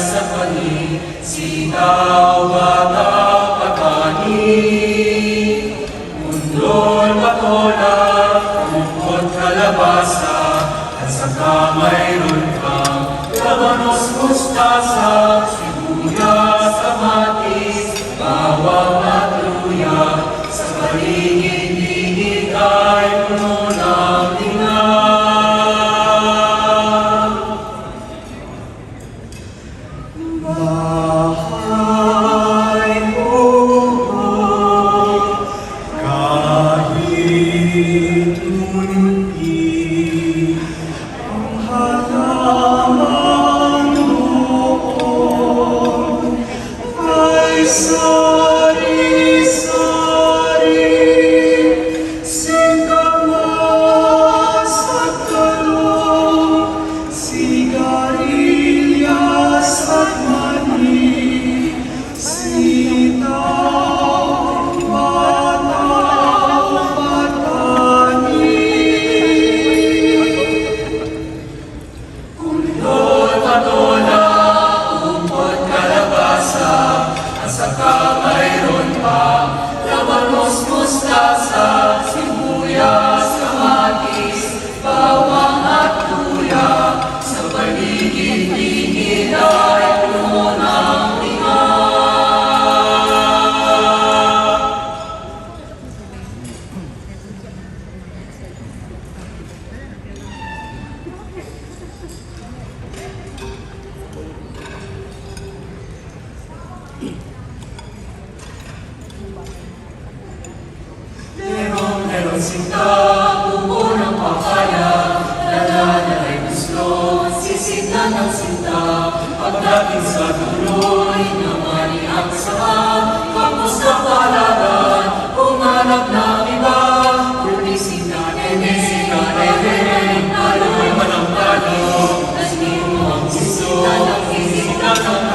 sa pani, sitaw bata pagkani. Mundol patola, bukod kalabasa, at saka mayroon kang labanos mustasa, sibuyas, kamatis, bawang at luya, sa paligid-ligid ay puno ng tingnan. Bahay mo, kahit munti, ang halaman doon ay sari-sari, singkamas at talong, sigarilyas at mani, sitaw, bataw, patani. Mundol patola, bukod kalabasa, at saka mayroon pa labanos mustasa, sibuyas, kamatis, bawang at luya, sa paligid-ligid ay puno ng tingnan. Meron sinta, buo ng papaya, dala ay gusto, sisignan ng sinta, pagdating sa tuloy, namani ang saka, kapos na palagan, umanap ng iba, kulisina, aloy man ang talo, nasli mo ang gusto, sisignan ng